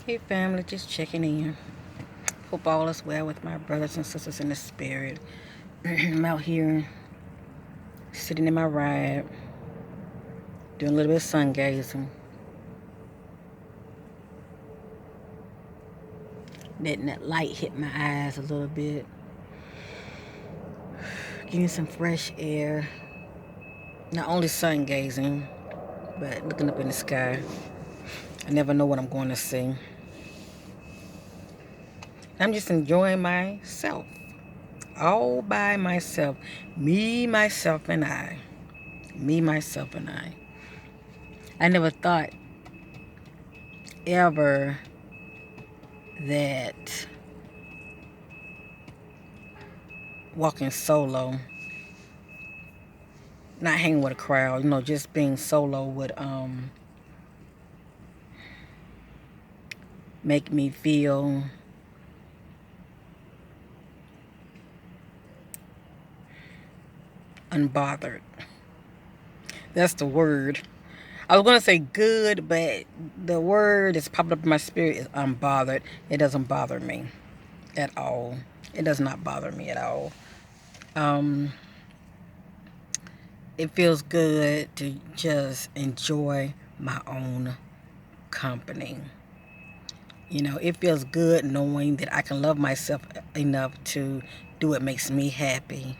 Hey family, just checking in. Hope all is well with my brothers and sisters in the spirit. I'm out here sitting in my ride, doing a little bit of sun gazing, letting that light hit my eyes a little bit, getting some fresh air. Not only sun gazing, but looking up in the sky. I never know what I'm going to see. I'm just enjoying myself, all by myself. Me, myself, and I. Me, myself, and I. I never thought ever that walking solo, not hanging with a crowd, just being solo would make me feel unbothered. That's the word. I was gonna say good, but the word that's popped up in my spirit is unbothered. It doesn't bother me at all. It does not bother me at all. Um, it feels good to just enjoy my own company. It feels good knowing that I can love myself enough to do what makes me happy.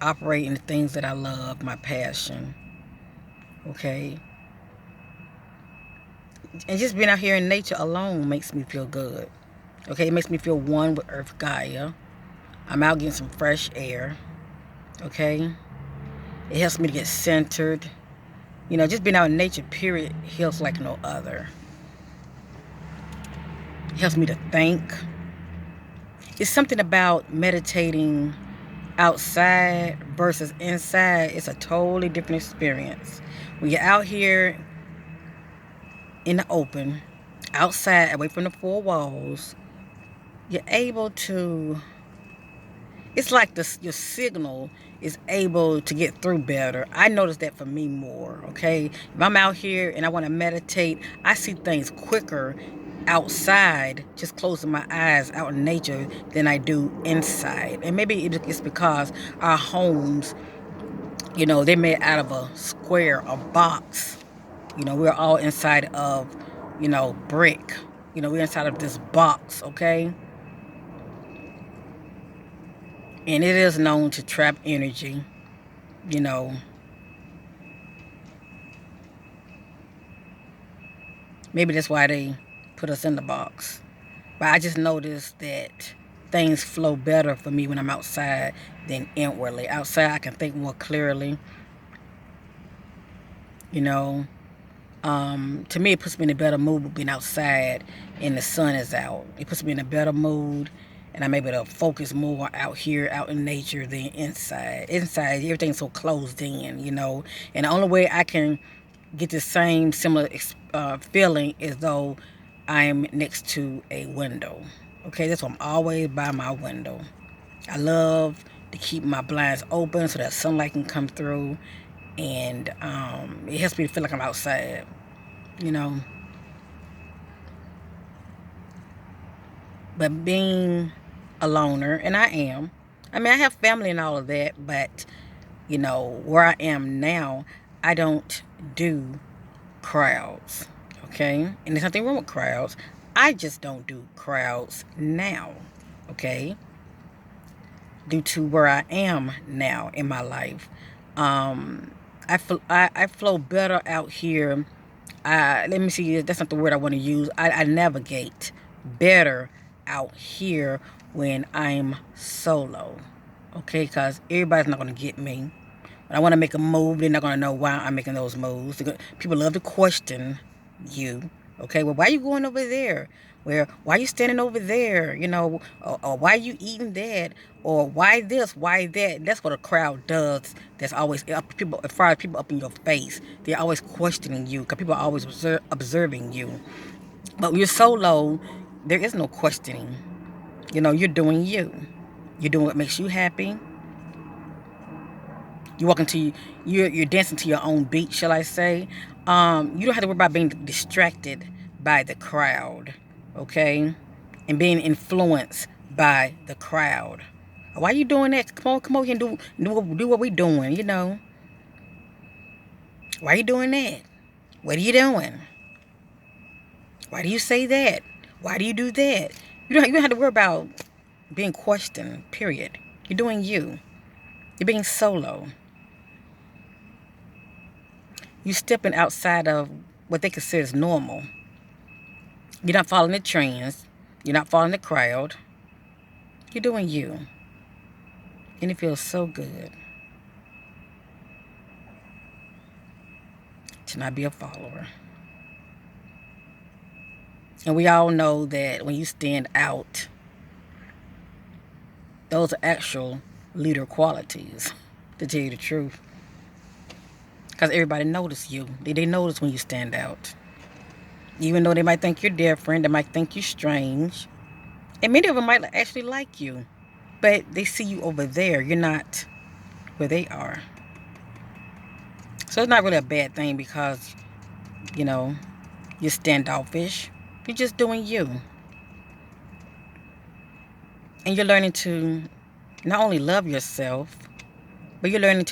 Operate in the things that I love, my passion. Okay? And just being out here in nature alone makes me feel good. Okay? It makes me feel one with Earth Gaia. I'm out getting some fresh air. Okay? It helps me to get centered. Just being out in nature, period, heals like no other. It helps me to think. It's something about meditating outside versus inside. It's a totally different experience. When you're out here in the open, outside, away from the four walls, you're able to, it's like your signal is able to get through better. I notice that for me more, okay? If I'm out here and I want to meditate, I see things quicker outside, just closing my eyes out in nature, than I do inside. And maybe it's because our homes, they're made out of a square, a box. We're all inside of, brick. We're inside of this box, okay? And it is known to trap energy, you know. Maybe that's why they put us in the box. But I just noticed that things flow better for me when I'm outside than inwardly. Outside, I can think more clearly, you know. To me, it puts me in a better mood being outside and the sun is out. It puts me in a better mood, and I'm able to focus more out here, out in nature, than inside. Inside, everything's so closed in. And the only way I can get the same similar feeling is though I'm next to a window. Okay, that's why I'm always by my window. I love to keep my blinds open so that sunlight can come through, and it helps me to feel like I'm outside. you know. But being a loner, and I am, I mean, I have family and all of that, but, where I am now, I don't do crowds, okay? And there's nothing wrong with crowds. I just don't do crowds now, okay? Due to where I am now in my life. I flow better out here. Let me see, that's not the word I want to use. I navigate better out here when I'm solo. Okay, because everybody's not going to get me. When I want to make a move, they're not going to know why I'm making those moves. People love to question you. Okay, well, why are you going over there? Why are you standing over there? Or why are you eating that? Or why this? Why that? That's what a crowd does. That's always people. As far as people up in your face, they're always questioning you because people are always observing you. But when you're solo, there is no questioning. You're doing you. You're doing what makes you happy. You're dancing to your own beat, shall I say? You don't have to worry about being distracted by the crowd, okay? And being influenced by the crowd. Why are you doing that? Come on here and do what we doing, you know. Why are you doing that? What are you doing? Why do you say that? Why do you do that? You don't have to worry about being questioned, period. You're doing you. You're being solo. You're stepping outside of what they consider as normal. You're not following the trends. You're not following the crowd. You're doing you. And it feels so good to not be a follower. And we all know that when you stand out, those are actual leader qualities, to tell you the truth. Because everybody notices you. They notice when you stand out. Even though they might think you're different, they might think you're strange. And many of them might actually like you. But they see you over there. You're not where they are. So it's not really a bad thing because, you know, you're standoffish. You're just doing you. And you're learning to not only love yourself, but you're learning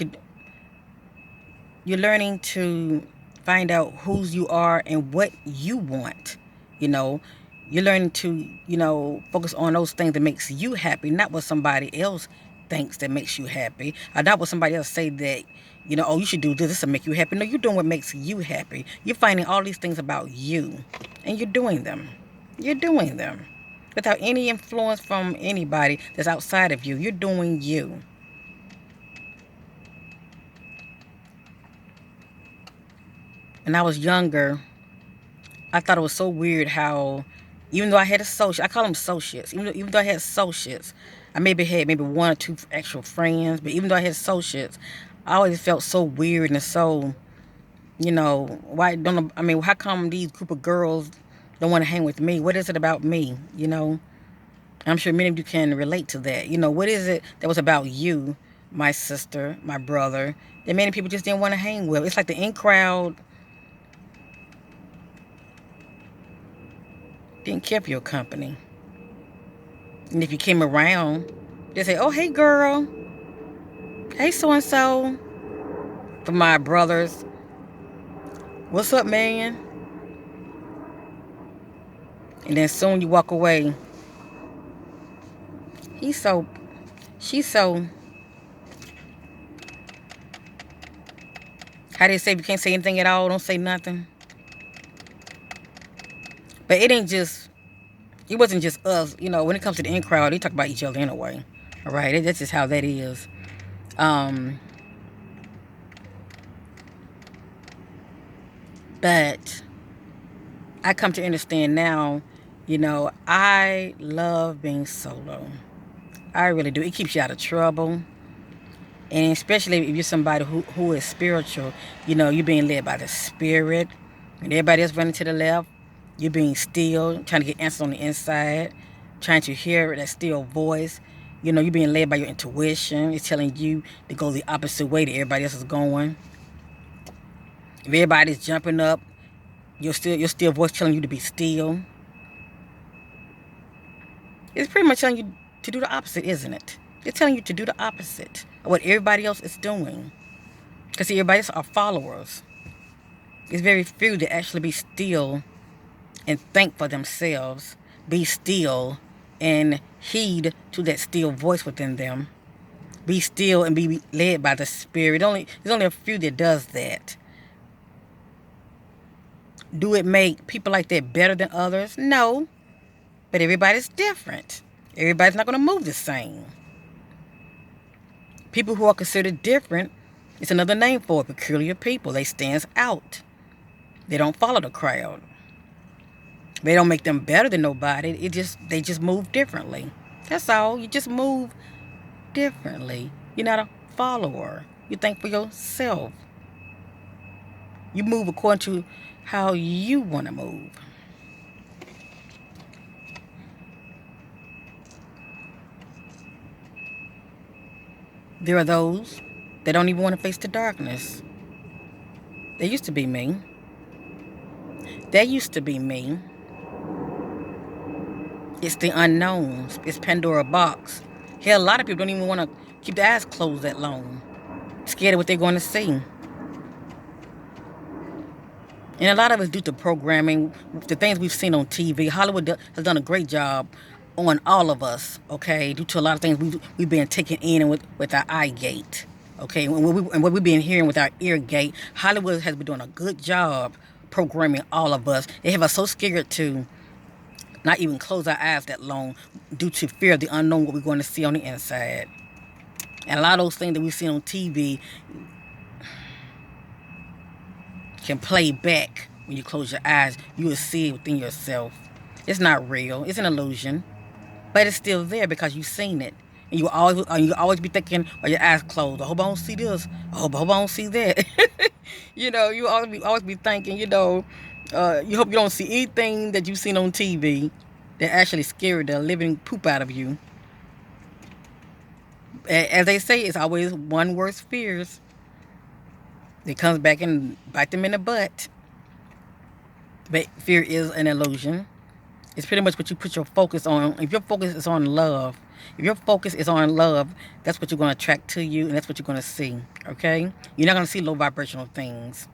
to find out whose you are and what you want. You know, you're learning to, focus on those things that makes you happy, not what somebody else thinks that makes you happy, or not what somebody else say that, oh, you should do this to make you happy. No, you're doing what makes you happy. You're finding all these things about you, and you're doing them. You're doing them without any influence from anybody that's outside of you. You're doing you. When I was younger, I thought it was so weird how, even though I had associates, I call them associates, even though I had associates, I had maybe one or two actual friends, but even though I had associates, I always felt so weird and so, how come these group of girls don't want to hang with me? What is it about me? I'm sure many of you can relate to that. What is it that was about you, my sister, my brother, that many people just didn't want to hang with? It's like the in crowd didn't care for your company. And if you came around, they say, oh, hey, girl. Hey, so-and-so. For my brothers, what's up, man? And then soon you walk away. She's so, how they say, if you can't say anything at all, don't say nothing. But it wasn't just us. When it comes to the in crowd, they talk about each other anyway. All right, that's just how that is. But I come to understand now, I love being solo. I really do. It keeps you out of trouble. And especially if you're somebody who is spiritual, you're being led by the Spirit. And everybody else running to the left, you're being still, trying to get answers on the inside, trying to hear that still voice. You're being led by your intuition. It's telling you to go the opposite way that everybody else is going. If everybody's jumping up, your still voice telling you to be still. It's pretty much telling you to do the opposite, isn't it? It's telling you to do the opposite of what everybody else is doing. Because everybody else are followers. It's very few that actually be still and think for themselves. Be still and heed to that still voice within them. Be still and be led by the Spirit. There's only a few that does that. Do it make people like that better than others? No. But everybody's different. Everybody's not going to move the same. People who are considered different, it's another name for peculiar people. They stand out. They don't follow the crowd. They don't make them better than nobody. They just move differently. That's all. You just move differently. You're not a follower. You think for yourself. You move according to how you want to move. There are those that don't even want to face the darkness. They used to be me. That used to be me. It's the unknown. It's Pandora box. Hell, a lot of people don't even want to keep their eyes closed that long. Scared of what they're going to see. And a lot of it's due to programming, the things we've seen on TV. Hollywood has done a great job on all of us, okay, due to a lot of things we've been taking in with our eye gate, okay, and what we've been hearing with our ear gate. Hollywood has been doing a good job programming all of us. They have us so scared to not even close our eyes that long due to fear of the unknown, what we're going to see on the inside. And a lot of those things that we've seen on TV can play back when you close your eyes. You will see it within yourself. It's not real. It's an illusion. But it's still there because you've seen it. And you always be thinking, or your eyes closed, I hope I don't see this. I hope I don't see that. You know, you always be thinking, you hope you don't see anything that you've seen on TV that actually scared the living poop out of you. As they say, it's always one worst fears that comes back and bite them in the butt. But fear is an illusion. It's pretty much what you put your focus on. If your focus is on love, that's what you're going to attract to you, and that's what you're going to see, okay? You're not going to see low vibrational things.